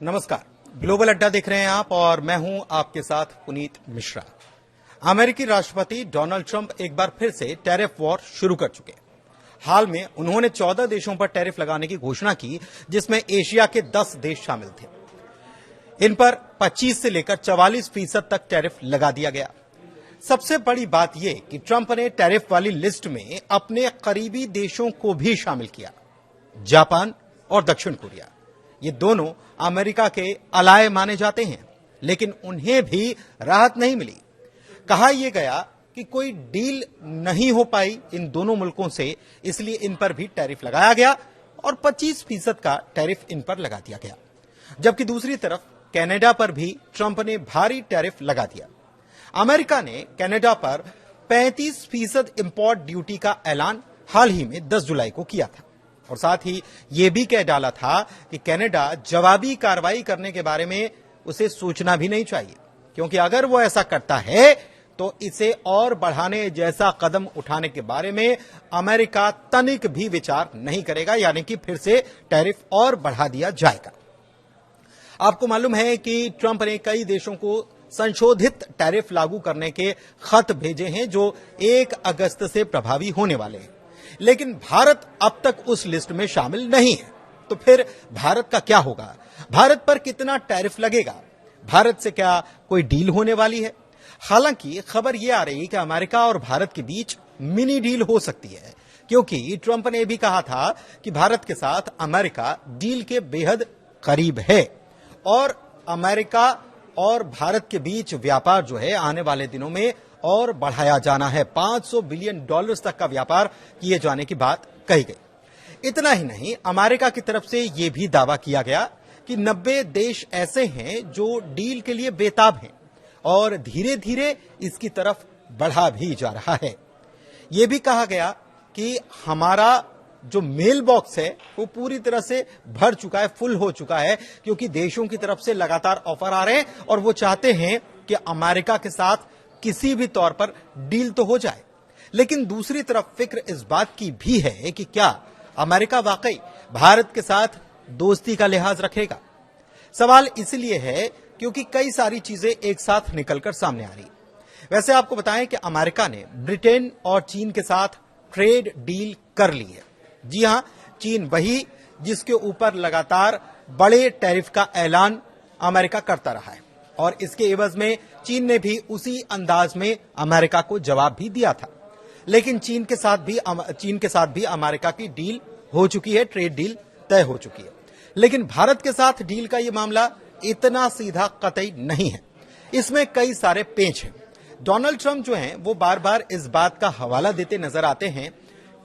नमस्कार, ग्लोबल अड्डा देख रहे हैं आप और मैं हूं आपके साथ पुनीत मिश्रा। अमेरिकी राष्ट्रपति डोनाल्ड ट्रंप एक बार फिर से टैरिफ वॉर शुरू कर चुके हैं। हाल में उन्होंने 14 देशों पर टैरिफ लगाने की घोषणा की, जिसमें एशिया के 10 देश शामिल थे। इन पर 25 से लेकर 44% तक टैरिफ लगा दिया गया। सबसे बड़ी बात यह कि ट्रंप ने टैरिफ वाली लिस्ट में अपने करीबी देशों को भी शामिल किया, जापान और दक्षिण कोरिया। ये दोनों अमेरिका के अलाय माने जाते हैं, लेकिन उन्हें भी राहत नहीं मिली। कहा यह गया कि कोई डील नहीं हो पाई इन दोनों मुल्कों से, इसलिए इन पर भी टैरिफ लगाया गया और 25% का टैरिफ इन पर लगा दिया गया। जबकि दूसरी तरफ कनाडा पर भी ट्रंप ने भारी टैरिफ लगा दिया। अमेरिका ने कनाडा पर 35% इंपोर्ट ड्यूटी का ऐलान हाल ही में 10 जुलाई को किया था और साथ ही यह भी कह डाला था कि कनाडा जवाबी कार्रवाई करने के बारे में उसे सोचना भी नहीं चाहिए, क्योंकि अगर वो ऐसा करता है तो इसे और बढ़ाने जैसा कदम उठाने के बारे में अमेरिका तनिक भी विचार नहीं करेगा, यानी कि फिर से टैरिफ और बढ़ा दिया जाएगा। आपको मालूम है कि ट्रंप ने कई देशों को संशोधित टैरिफ लागू करने के खत भेजे हैं, जो 1 अगस्त से प्रभावी होने वाले हैं, लेकिन भारत अब तक उस लिस्ट में शामिल नहीं है। तो फिर भारत का क्या होगा? भारत पर कितना टैरिफ लगेगा? भारत से क्या कोई डील होने वाली है? हालांकि खबर यह आ रही है कि अमेरिका और भारत के बीच मिनी डील हो सकती है, क्योंकि ट्रंप ने भी कहा था कि भारत के साथ अमेरिका डील के बेहद करीब है और अमेरिका और भारत के बीच व्यापार जो है आने वाले दिनों में और बढ़ाया जाना है। $500 बिलियन तक का व्यापार किए जाने की बात कही गई। इतना ही नहीं, अमेरिका की तरफ से यह भी दावा किया गया कि 90 देश ऐसे हैं जो डील के लिए बेताब हैं और धीरे धीरे इसकी तरफ बढ़ा भी जा रहा है। यह भी कहा गया कि हमारा जो मेल बॉक्स है वो पूरी तरह से भर चुका है, फुल हो चुका है, क्योंकि देशों की तरफ से लगातार ऑफर आ रहे हैं और वो चाहते हैं कि अमेरिका के साथ किसी भी तौर पर डील तो हो जाए। लेकिन दूसरी तरफ फिक्र इस बात की भी है कि क्या अमेरिका वाकई भारत के साथ दोस्ती का लिहाज रखेगा। सवाल इसलिए है क्योंकि कई सारी चीजें एक साथ निकलकर सामने आ रही। वैसे आपको बताएं कि अमेरिका ने ब्रिटेन और चीन के साथ ट्रेड डील कर ली है। जी हां, चीन वही जिसके ऊपर लगातार बड़े टैरिफ का ऐलान अमेरिका करता रहा है और इसके एवज में चीन ने भी उसी अंदाज में अमेरिका को जवाब भी दिया था। लेकिन चीन के साथ भी अमेरिका की डील हो चुकी है, ट्रेड डील तय हो चुकी है। लेकिन भारत के साथ डील का यह मामला इतना सीधा कतई नहीं है, इसमें कई सारे पेंच हैं। डोनाल्ड ट्रंप जो हैं वो बार बार इस बात का हवाला देते नजर आते हैं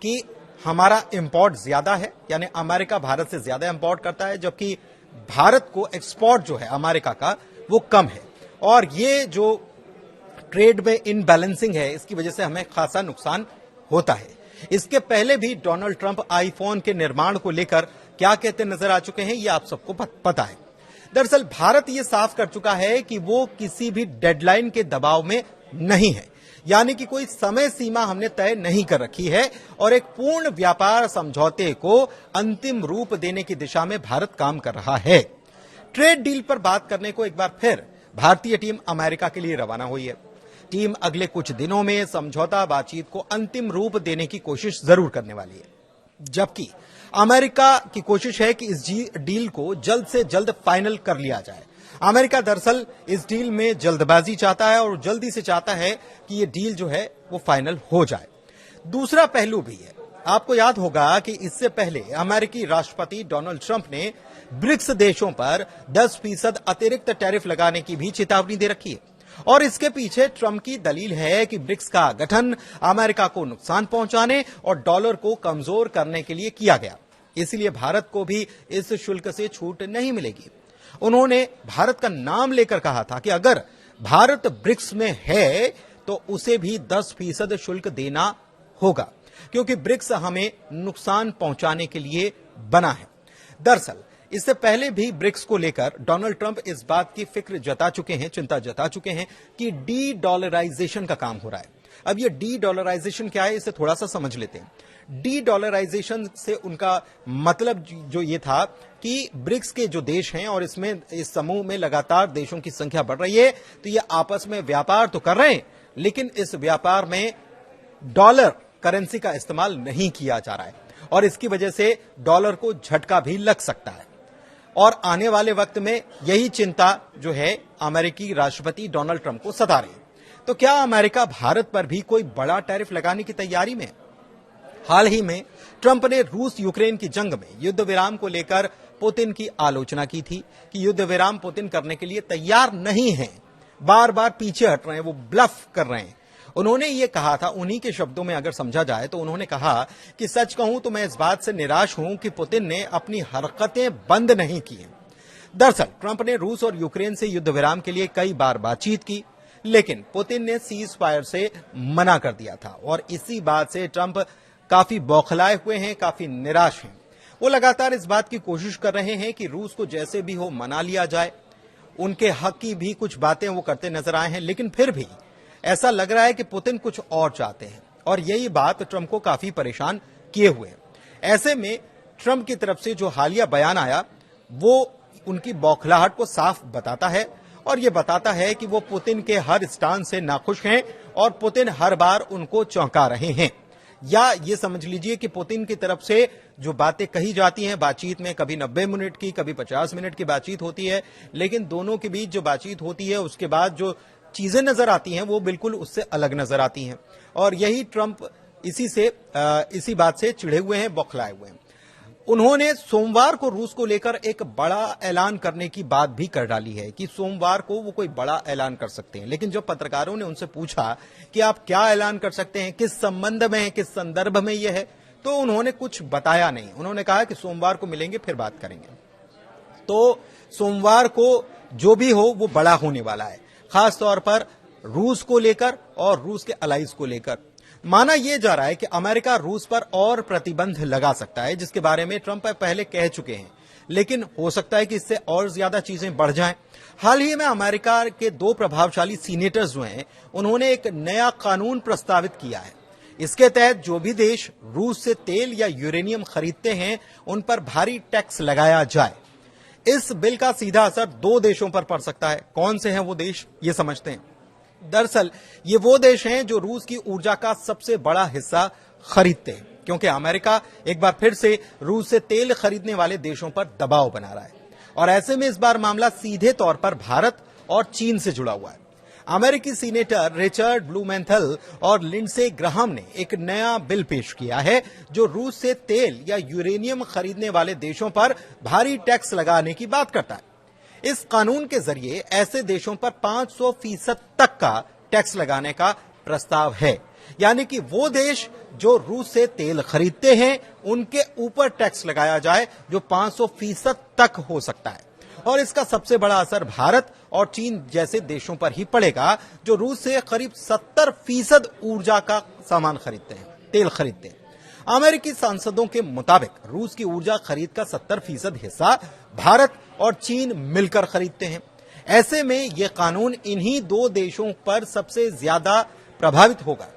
कि हमारा इंपोर्ट ज्यादा है, यानी अमेरिका भारत से ज्यादा इंपोर्ट करता है, जबकि भारत को एक्सपोर्ट जो है अमेरिका का वो कम है और ये जो ट्रेड में इनबैलेंसिंग है इसकी वजह से हमें खासा नुकसान होता है। इसके पहले भी डोनाल्ड ट्रंप आईफोन के निर्माण को लेकर क्या कहते नजर आ चुके हैं, ये आप सबको पता है। दरअसल भारत ये साफ कर चुका है कि वो किसी भी डेडलाइन के दबाव में नहीं है, यानी कि कोई समय सीमा हमने तय नहीं कर रखी है और एक पूर्ण व्यापार समझौते को अंतिम रूप देने की दिशा में भारत काम कर रहा है। ट्रेड डील पर बात करने को एक बार फिर भारतीय टीम अमेरिका के लिए रवाना हुई है। टीम अगले कुछ दिनों में समझौता बातचीत को अंतिम रूप देने की कोशिश जरूर करने वाली है, जबकि अमेरिका की कोशिश है कि इस डील को जल्द से जल्द फाइनल कर लिया जाए। अमेरिका दरअसल इस डील में जल्दबाजी चाहता है और जल्दी से चाहता है कि यह डील जो है वो फाइनल हो जाए। दूसरा पहलू भी है, आपको याद होगा कि इससे पहले अमेरिकी राष्ट्रपति डोनाल्ड ट्रंप ने ब्रिक्स देशों पर 10% अतिरिक्त टैरिफ लगाने की भी चेतावनी दे रखी है और इसके पीछे ट्रंप की दलील है कि ब्रिक्स का गठन अमेरिका को नुकसान पहुंचाने और डॉलर को कमजोर करने के लिए किया गया, इसलिए भारत को भी इस शुल्क से छूट नहीं मिलेगी। उन्होंने भारत का नाम लेकर कहा था कि अगर भारत ब्रिक्स में है तो उसे भी 10% शुल्क देना होगा, क्योंकि ब्रिक्स हमें नुकसान पहुंचाने के लिए बना है। दरअसल इससे पहले भी ब्रिक्स को लेकर डोनाल्ड ट्रंप इस बात की फिक्र जता चुके हैं, चिंता जता चुके हैं कि डी डॉलराइजेशन का काम हो रहा है। अब ये डी डॉलराइजेशन क्या है, इसे थोड़ा सा समझ लेते हैं। डी डॉलराइजेशन से उनका मतलब जो ये था कि ब्रिक्स के जो देश हैं और इसमें इस समूह में लगातार देशों की संख्या बढ़ रही है, तो ये आपस में व्यापार तो कर रहे हैं, लेकिन इस व्यापार में डॉलर करेंसी का इस्तेमाल नहीं किया जा रहा है और इसकी वजह से डॉलर को झटका भी लग सकता है। और आने वाले वक्त में यही चिंता जो है अमेरिकी राष्ट्रपति डोनाल्ड ट्रंप को सता रही है। तो क्या अमेरिका भारत पर भी कोई बड़ा टैरिफ लगाने की तैयारी में? हाल ही में ट्रंप ने रूस यूक्रेन की जंग में युद्ध विराम को लेकर पुतिन की आलोचना की थी कि युद्ध विराम पुतिन करने के लिए तैयार नहीं है, बार बार पीछे हट रहे हैं, वो ब्लफ कर रहे हैं। उन्होंने ये कहा था, उन्हीं के शब्दों में अगर समझा जाए तो उन्होंने कहा कि सच कहूं तो मैं इस बात से निराश हूं कि पुतिन ने अपनी हरकतें बंद नहीं की हैं। दरअसल ट्रंप ने रूस और यूक्रेन से युद्ध विराम के लिए कई बार बातचीत की, लेकिन पुतिन ने सीज फायर से मना कर दिया था और इसी बात से ट्रंप काफी बौखलाए हुए हैं, काफी निराश हैं। वो लगातार इस बात की कोशिश कर रहे हैं कि रूस को जैसे भी हो मना लिया जाए। उनके हक की भी कुछ बातें वो करते नजर आए हैं, लेकिन फिर भी ऐसा लग रहा है कि पुतिन कुछ और चाहते हैं और यही बात ट्रंप को काफी परेशान किए हुए है। ऐसे में ट्रंप की तरफ से जो हालिया बयान आया वो उनकी बौखलाहट को साफ बताता है और ये बताता है कि वो पुतिन के हर स्टांस से नाखुश हैं और पुतिन हर बार उनको चौंका रहे हैं। या ये समझ लीजिए कि पुतिन की तरफ से जो बातें कही जाती हैं बातचीत में, कभी 90 मिनट की, कभी 50 मिनट की बातचीत होती है, लेकिन दोनों के बीच जो बातचीत होती है उसके बाद जो चीजें नजर आती हैं वो बिल्कुल उससे अलग नजर आती हैं। और यही ट्रंप इसी बात से चिढ़े हुए हैं, बौखलाए हुए हैं। उन्होंने सोमवार को रूस को लेकर एक बड़ा ऐलान करने की बात भी कर डाली है कि सोमवार को वो कोई बड़ा ऐलान कर सकते हैं, लेकिन जब पत्रकारों ने उनसे पूछा कि आप क्या ऐलान कर सकते हैं, किस संबंध में है, किस संदर्भ में यह है, तो उन्होंने कुछ बताया नहीं। उन्होंने कहा कि सोमवार को मिलेंगे फिर बात करेंगे। तो सोमवार को जो भी हो वो बड़ा होने वाला है, खास तौर पर रूस को लेकर और रूस के अलाइज को लेकर। माना यह जा रहा है कि अमेरिका रूस पर और प्रतिबंध लगा सकता है, जिसके बारे में ट्रंप पहले कह चुके हैं, लेकिन हो सकता है कि इससे और ज्यादा चीजें बढ़ जाएं। हाल ही में अमेरिका के 2 प्रभावशाली सीनेटर्स जो हैं उन्होंने एक नया कानून प्रस्तावित किया है। इसके तहत जो भी देश रूस से तेल या यूरेनियम खरीदते हैं उन पर भारी टैक्स लगाया जाए। इस बिल का सीधा असर 2 देशों पर पड़ सकता है। कौन से हैं वो देश, ये समझते हैं। दरअसल ये वो देश हैं जो रूस की ऊर्जा का सबसे बड़ा हिस्सा खरीदते हैं, क्योंकि अमेरिका एक बार फिर से रूस से तेल खरीदने वाले देशों पर दबाव बना रहा है और ऐसे में इस बार मामला सीधे तौर पर भारत और चीन से जुड़ा हुआ है। अमेरिकी सीनेटर रिचर्ड ब्लूमेंथल और लिंडसे ग्राहम ने एक नया बिल पेश किया है जो रूस से तेल या यूरेनियम खरीदने वाले देशों पर भारी टैक्स लगाने की बात करता है। इस कानून के जरिए ऐसे देशों पर 500% तक का टैक्स लगाने का प्रस्ताव है, यानी कि वो देश जो रूस से तेल खरीदते हैं उनके ऊपर टैक्स लगाया जाए जो 500% तक हो सकता है। और इसका सबसे बड़ा असर भारत और चीन जैसे देशों पर ही पड़ेगा जो रूस से करीब 70% ऊर्जा का सामान खरीदते हैं, तेल खरीदते हैं। अमेरिकी सांसदों के मुताबिक रूस की ऊर्जा खरीद का 70% हिस्सा भारत और चीन मिलकर खरीदते हैं। ऐसे में यह कानून इन्हीं 2 देशों पर सबसे ज्यादा प्रभावित होगा।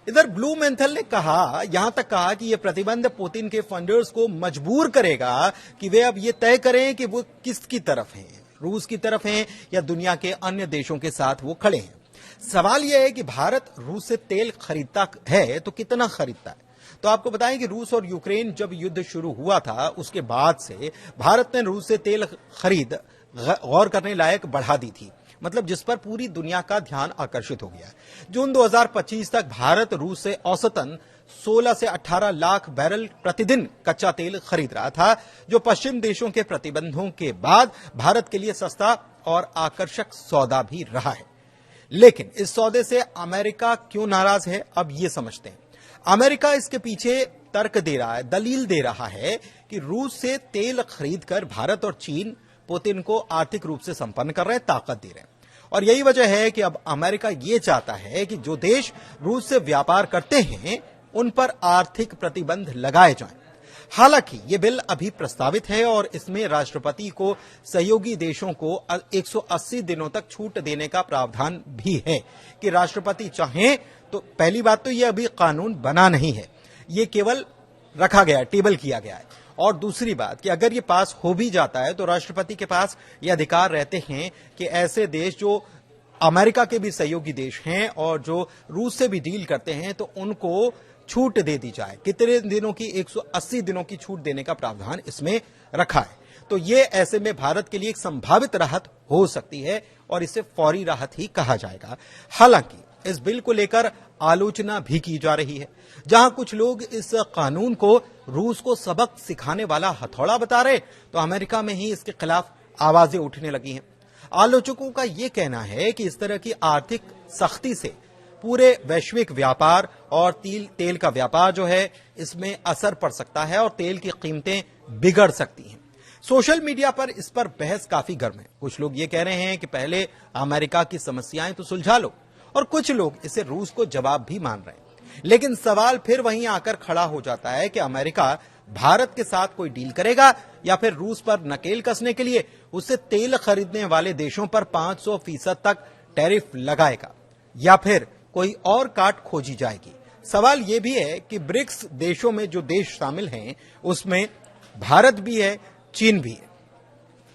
इधर ब्लूमेंथल ने यहां तक कहा कि यह प्रतिबंध पुतिन के फंडर्स को मजबूर करेगा कि वे अब ये तय करें कि वो किसकी तरफ हैं, रूस की तरफ हैं या दुनिया के अन्य देशों के साथ वो खड़े हैं। सवाल यह है कि भारत रूस से तेल खरीदता है तो कितना खरीदता है। तो आपको बताएं कि रूस और यूक्रेन जब युद्ध शुरू हुआ था उसके बाद से भारत ने रूस से तेल खरीद गौर करने लायक बढ़ा दी थी, मतलब जिस पर पूरी दुनिया का ध्यान आकर्षित हो गया। जून 2025 तक भारत रूस से औसतन 16 से 18 लाख बैरल प्रतिदिन कच्चा तेल खरीद रहा था, जो पश्चिम देशों के प्रतिबंधों के बाद भारत के लिए सस्ता और आकर्षक सौदा भी रहा है। लेकिन इस सौदे से अमेरिका क्यों नाराज है, अब ये समझते हैं। अमेरिका इसके पीछे तर्क दे रहा है, दलील दे रहा है कि रूस से तेल खरीदकर भारत और चीन पुतिन को आर्थिक रूप से संपन्न कर रहे हैं, ताकत दे रहे हैं। और यही वजह है कि अब अमेरिका ये चाहता है कि जो देश रूस से व्यापार करते हैं उन पर आर्थिक प्रतिबंध लगाए जाएं। हालांकि ये बिल अभी प्रस्तावित है और इसमें राष्ट्रपति को सहयोगी देशों को 180 दिनों तक छूट देने का प्रावधान भी है कि राष्ट्रपति चाहें तो। पहली बात तो ये अभी कानून बना नहीं है, ये केवल रखा गया है, टेबल किया गया है। और दूसरी बात कि अगर ये पास हो भी जाता है तो राष्ट्रपति के पास ये अधिकार रहते हैं कि ऐसे देश जो अमेरिका के भी सहयोगी देश हैं और जो रूस से भी डील करते हैं तो उनको छूट दे दी जाए। कितने दिनों की? 180 दिनों की छूट देने का प्रावधान इसमें रखा है। तो ये ऐसे में भारत के लिए एक संभावित राहत हो सकती है और इसे फौरी राहत ही कहा जाएगा। हालांकि इस बिल को लेकर आलोचना भी की जा रही है, जहां कुछ लोग इस कानून को रूस को सबक सिखाने वाला हथौड़ा बता रहे, तो अमेरिका में ही इसके खिलाफ आवाजें उठने लगी हैं। आलोचकों का यह कहना है कि इस तरह की आर्थिक सख्ती से पूरे वैश्विक व्यापार और तेल का व्यापार जो है इसमें असर पड़ सकता है और तेल की कीमतें बिगड़ सकती हैं। सोशल मीडिया पर इस पर बहस काफी गर्म है। कुछ लोग ये कह रहे हैं कि पहले अमेरिका की समस्याएं तो सुलझा लो, और कुछ लोग इसे रूस को जवाब भी मान रहे हैं। लेकिन सवाल फिर वहीं आकर खड़ा हो जाता है कि अमेरिका भारत के साथ कोई डील करेगा या फिर रूस पर नकेल कसने के लिए उसे तेल खरीदने वाले देशों पर 500% तक टैरिफ लगाएगा, या फिर कोई और काट खोजी जाएगी। सवाल यह भी है कि ब्रिक्स देशों में जो देश शामिल हैं उसमें भारत भी है, चीन भी है,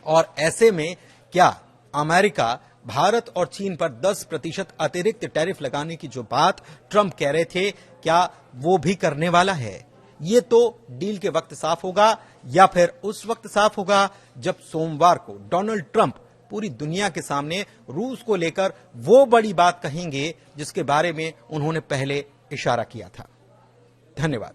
और ऐसे में क्या अमेरिका भारत और चीन पर 10% अतिरिक्त टैरिफ लगाने की जो बात ट्रंप कह रहे थे, क्या वो भी करने वाला है? ये तो डील के वक्त साफ होगा, या फिर उस वक्त साफ होगा जब सोमवार को डोनाल्ड ट्रंप पूरी दुनिया के सामने रूस को लेकर वो बड़ी बात कहेंगे जिसके बारे में उन्होंने पहले इशारा किया था। धन्यवाद।